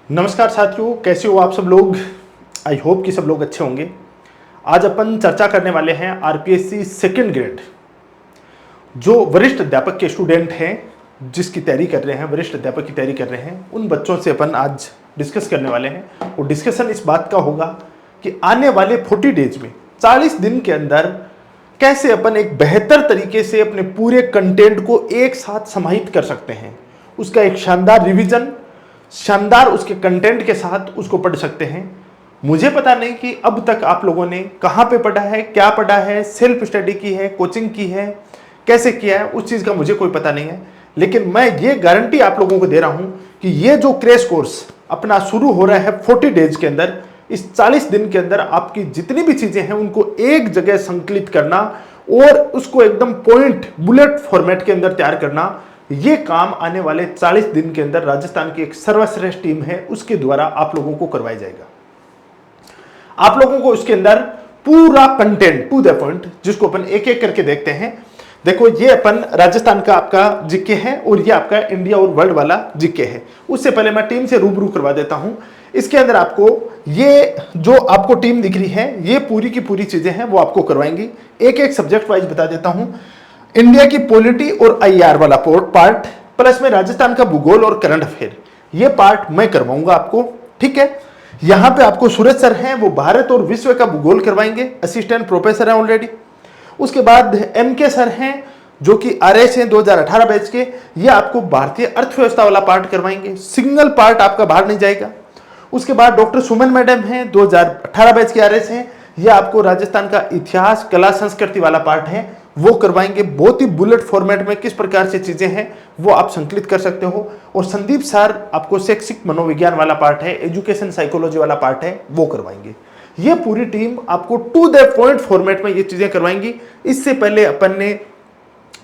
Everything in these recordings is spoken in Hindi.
नमस्कार साथियों, कैसे हो आप सब लोग। आई होप कि सब लोग अच्छे होंगे। आज अपन चर्चा करने वाले हैं आरपीएससी सेकंड ग्रेड जो वरिष्ठ अध्यापक के स्टूडेंट हैं, जिसकी तैयारी कर रहे हैं, वरिष्ठ अध्यापक की तैयारी कर रहे हैं, उन बच्चों से अपन आज डिस्कस करने वाले हैं। और डिस्कशन इस बात का होगा कि आने वाले 40 डेज में 40 दिन के अंदर कैसे अपन एक बेहतर तरीके से अपने पूरे कंटेंट को एक साथ समाहित कर सकते हैं। उसका एक शानदार रिवीजन, शानदार उसके कंटेंट के साथ उसको पढ़ सकते हैं। मुझे पता नहीं कि अब तक आप लोगों ने कहाँ पे पढ़ा है, क्या पढ़ा है, सेल्फ स्टडी की है, कोचिंग की है, कैसे किया है, उस चीज़ का मुझे कोई पता नहीं है। लेकिन मैं ये गारंटी आप लोगों को दे रहा हूँ कि ये जो क्रैश कोर्स अपना शुरू हो रहा है 40 डेज के अंदर, इस 40 दिन के अंदर आपकी जितनी भी चीज़ें हैं उनको एक जगह संकलित करना और उसको एकदम पॉइंट बुलेट फॉर्मेट के अंदर तैयार करना, ये काम आने वाले 40 दिन के अंदर राजस्थान की एक सर्वश्रेष्ठ टीम है उसके द्वारा आप लोगों को करवाया जाएगा। आप लोगों को उसके अंदर पूरा कंटेंट टू द पॉइंट, जिसको अपन एक एक करके देखते हैं। देखो, ये अपन राजस्थान का आपका जीके है और ये आपका इंडिया और वर्ल्ड वाला जीके है। उससे पहले मैं टीम से रूबरू करवा देता हूं। इसके अंदर आपको ये जो आपको टीम दिख रही है, ये पूरी की पूरी चीजें हैं वो आपको करवाएंगी। एक एक सब्जेक्ट वाइज बता देता हूं। इंडिया की पॉलिटी और आईआर वाला पार्ट, प्लस में राजस्थान का भूगोल और करंट अफेयर, ये पार्ट मैं करवाऊंगा आपको। ठीक है, यहां पे आपको सूरज सर हैं, वो भारत और विश्व का भूगोल करवाएंगे, असिस्टेंट प्रोफेसर हैं ऑलरेडी। उसके बाद एमके सर हैं जो कि आरएस हैं 2018 बैच के, ये आपको भारतीय अर्थव्यवस्था वाला पार्ट करवाएंगे, सिंगल पार्ट आपका बाहर नहीं जाएगा। उसके बाद डॉक्टर सुमन मैडम हैं 2018 बैच के आरएस हैं, ये आपको राजस्थान का इतिहास, कला, संस्कृति वाला पार्ट है वो करवाएंगे। बहुत ही बुलेट फॉर्मेट में किस प्रकार से चीजें हैं वो आप संकलित कर सकते हो। और संदीप सर आपको शैक्षिक मनोविज्ञान वाला पार्ट है, एजुकेशन साइकोलॉजी वाला पार्ट है, वो करवाएंगे। ये पूरी टीम आपको टू द पॉइंट फॉर्मेट में ये चीजें करवाएंगी। इससे पहले अपन ने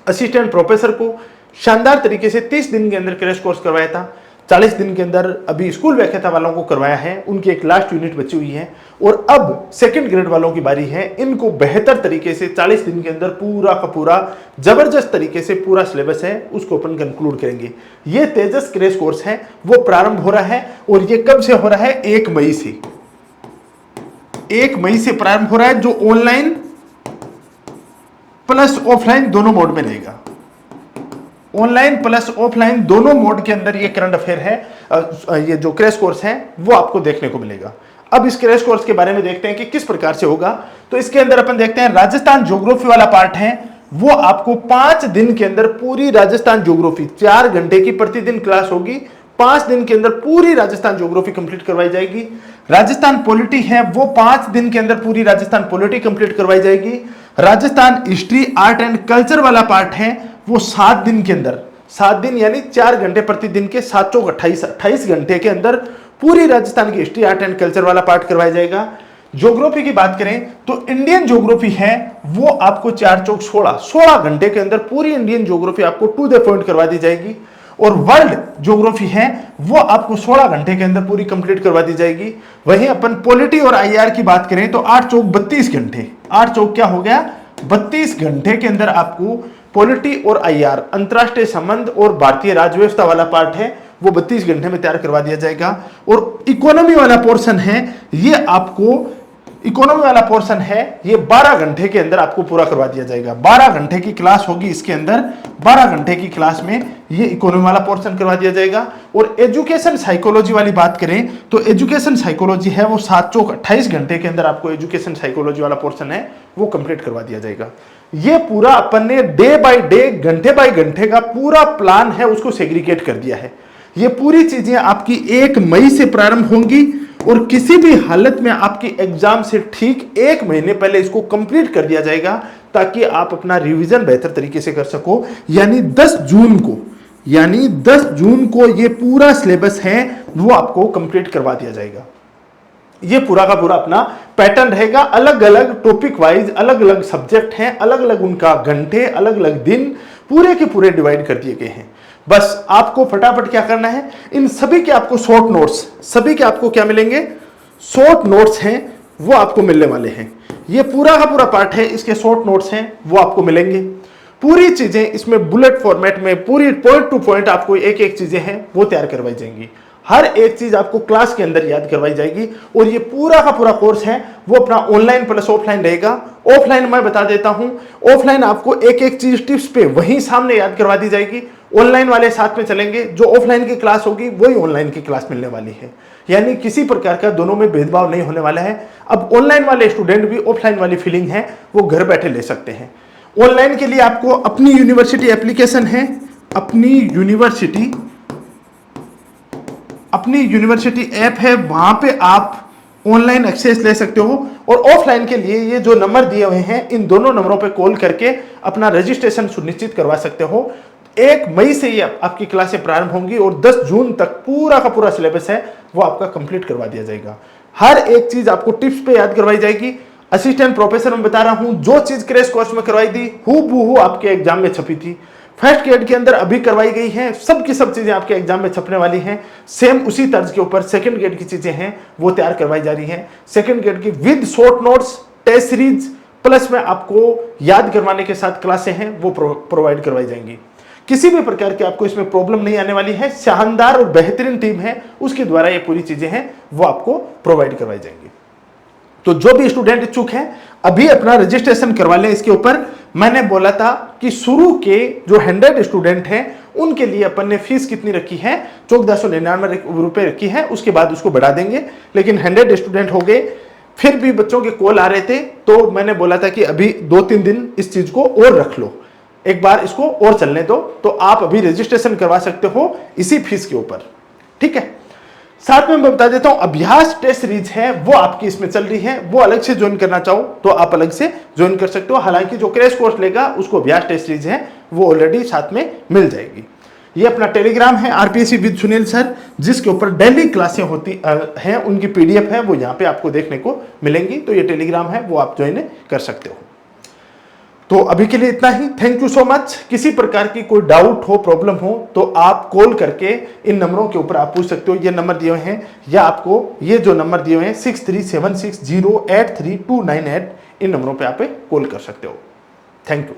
असिस्टेंट प्रोफेसर को शानदार तरीके से 30 दिन के अंदर क्रैश कोर्स करवाया था। 40 दिन के अंदर अभी स्कूल व्याख्याता वालों को करवाया है, उनकी एक लास्ट यूनिट बची हुई है। और अब सेकंड ग्रेड वालों की बारी है, इनको बेहतर तरीके से 40 दिन के अंदर पूरा का पूरा जबरदस्त तरीके से पूरा सिलेबस है उसको अपन कंक्लूड करेंगे। ये तेजस क्रैश कोर्स है वो प्रारंभ हो रहा है। और ये कब से हो रहा है? 1 मई से। 1 मई से प्रारंभ हो रहा है, जो ऑनलाइन प्लस ऑफलाइन दोनों मोड में रहेगा। ऑनलाइन प्लस ऑफलाइन दोनों मोड के अंदर ये करंट अफेयर है, ये जो क्रैश कोर्स है वो आपको देखने को मिलेगा। अब इस क्रैश कोर्स के बारे में देखते हैं कि किस प्रकार से होगा। तो इसके अंदर अपन देखते हैं राजस्थान ज्योग्राफी वाला पार्ट है, वो आपको 5 दिन के अंदर पूरी राजस्थान ज्योग्राफी, 4 घंटे की प्रतिदिन क्लास होगी। 5 दिन के अंदर पूरी राजस्थान ज्योग्राफी कंप्लीट करवाई जाएगी। राजस्थान पॉलिटी है वो 5 दिन के अंदर पूरी राजस्थान पॉलिटी कंप्लीट करवाई जाएगी। Rajasthan history, art and culture वाला पार्ट है वो 7 दिन के अंदर, 7 दिन यानी 4 घंटे प्रतिदिन के 7 चौक 28 घंटे के अंदर पूरी राजस्थान की हिस्ट्री, आर्ट एंड कल्चर वाला पार्ट करवाया जाएगा। ज्योग्राफी की बात करें तो इंडियन ज्योग्राफी है वो आपको 4 चौक 16 घंटे के अंदर पूरी इंडियन ज्योग्राफी आपको टू द पॉइंट करवा दी जाएगी। और वर्ल्ड ज्योग्राफी है वो आपको 16 घंटे के अंदर पूरी कंप्लीट करवा दी जाएगी। वहीं अपन पॉलिटी और आईआर की बात करें तो 8 चौक 32 घंटे, 8 चौक क्या हो गया? 32 घंटे के अंदर आपको पॉलिटी और आईआर, अंतरराष्ट्रीय संबंध और भारतीय राज्य व्यवस्था वाला पार्ट है वो 32 घंटे में तैयार करवा दिया जाएगा। और इकोनॉमी वाला पोर्शन है, ये आपको इकोनॉमी वाला पोर्शन है ये 12 घंटे के अंदर आपको पूरा करवा दिया जाएगा। 12 घंटे की क्लास होगी इसके अंदर, 12 घंटे की क्लास में ये इकोनॉमी वाला पोर्शन करवा दिया जाएगा। और एजुकेशन साइकोलॉजी वाली बात करें तो एजुकेशन साइकोलॉजी है वो 7 चौक 28 घंटे के अंदर आपको एजुकेशन साइकोलॉजी वाला पोर्शन है वो कंप्लीट करवा दिया जाएगा। ये पूरा अपन ने डे बाय डे, घंटे बाय घंटे का पूरा प्लान है उसको सेग्रीगेट कर दिया है। ये पूरी चीजें आपकी 1 मई से प्रारंभ होंगी और किसी भी हालत में आपकी एग्जाम से ठीक 1 महीने पहले इसको कंप्लीट कर दिया जाएगा ताकि आप अपना रिवीजन बेहतर तरीके से कर सको। यानी 10 जून को ये पूरा सिलेबस है वो आपको कंप्लीट करवा दिया जाएगा। ये पूरा का पूरा अपना पैटर्न रहेगा, अलग अलग टॉपिक वाइज अलग अलग सब्जेक्ट हैं, अलग अलग उनका घंटे, अलग अलग दिन पूरे के पूरे डिवाइड कर दिए गए हैं। बस आपको फटाफट क्या करना है, इन सभी के आपको शॉर्ट नोट्स, सभी के आपको क्या मिलेंगे? शॉर्ट नोट्स हैं वो आपको मिलने वाले हैं। ये पूरा का पूरा पार्ट है, इसके शॉर्ट नोट्स हैं वो आपको मिलेंगे। पूरी चीजें इसमें बुलेट फॉर्मेट में पूरी पॉइंट टू पॉइंट आपको एक एक चीजें हैं वो तैयार करवाई जाएंगी। हर एक चीज आपको क्लास के अंदर याद करवाई जाएगी और ये पूरा का पूरा कोर्स है वो अपना ऑनलाइन प्लस ऑफलाइन रहेगा। ऑफलाइन मैं बता देता हूं, ऑफलाइन आपको एक एक चीज टिप्स पे वहीं सामने याद करवा दी जाएगी। ऑनलाइन वाले साथ में चलेंगे, जो ऑफलाइन की क्लास होगी वही ऑनलाइन की क्लास मिलने वाली है, यानी किसी प्रकार का दोनों में भेदभाव नहीं होने वाला है। अब ऑनलाइन वाले स्टूडेंट भी ऑफलाइन वाली फीलिंग है वो घर बैठे ले सकते हैं। ऑनलाइन के लिए आपको अपनी यूनिवर्सिटी एप्लीकेशन है, अपनी यूनिवर्सिटी ऐप है, वहां पे आप ऑनलाइन एक्सेस ले सकते हो। और ऑफलाइन के लिए ये जो नंबर दिए हुए हैं इन दोनों नंबरों पे कॉल करके अपना रजिस्ट्रेशन सुनिश्चित करवा सकते हो। 1 मई से ये आपकी क्लासें प्रारंभ होंगी और 10 जून तक पूरा का पूरा सिलेबस है वो आपका कंप्लीट करवा दिया जाएगा। हर एक चीज आपको टिप्स पे याद करवाई जाएगी। असिस्टेंट प्रोफेसर में बता रहा हूं, जो चीज क्रैश कोर्स में करवाई थी हूबहू आपके एग्जाम में छपी थी, फर्स्ट ग्रेड के अंदर अभी करवाई गई हैं, सब की सब चीजें आपके एग्जाम में छपने वाली हैं। सेम उसी तर्ज के ऊपर सेकंड ग्रेड की चीजें हैं वो तैयार करवाई जा रही हैं। सेकंड ग्रेड की with short notes, test series plus में आपको याद करवाने के साथ क्लासें हैं वो प्रोवाइड करवाई जाएंगी। किसी भी प्रकार की आपको इसमें प्रॉब्लम नहीं आने वाली है। शानदार और बेहतरीन टीम है उसके द्वारा ये पूरी चीजें हैं वो आपको प्रोवाइड करवाई जाएंगी। तो जो भी स्टूडेंट इच्छुक हैं अभी अपना रजिस्ट्रेशन करवा लें। इसके ऊपर मैंने बोला था कि शुरू के जो 100 स्टूडेंट हैं उनके लिए अपन ने फीस कितनी रखी है, 1499 रुपए रखी है, उसके बाद उसको बढ़ा देंगे। लेकिन 100 स्टूडेंट हो गए, फिर भी बच्चों के कॉल आ रहे थे, तो मैंने बोला था कि अभी 2-3 दिन इस चीज को और रख लो, एक बार इसको और चलने दो, तो आप अभी रजिस्ट्रेशन करवा सकते हो इसी फीस के ऊपर। ठीक है, साथ में मैं बता देता हूं अभ्यास टेस्ट सीरीज है वो आपकी इसमें चल रही है, वो अलग से ज्वाइन करना चाहो तो आप अलग से ज्वाइन कर सकते हो। हालांकि जो क्रैश कोर्स लेगा उसको अभ्यास टेस्ट सीरीज है वो ऑलरेडी साथ में मिल जाएगी। ये अपना टेलीग्राम है आरपीएससी विद सुनील सर, जिसके ऊपर डेली क्लासें होती हैं, उनकी पीडीएफ है वो यहाँ पे आपको देखने को मिलेंगी। तो ये टेलीग्राम है वो आप ज्वाइन कर सकते हो। तो अभी के लिए इतना ही, थैंक यू सो मच। किसी प्रकार की कोई डाउट हो, प्रॉब्लम हो तो आप कॉल करके इन नंबरों के ऊपर आप पूछ सकते हो। ये नंबर दिए हुए हैं या आपको ये जो नंबर दिए हुए हैं 6376083298 इन नंबरों पे आप कॉल कर सकते हो। Thank you.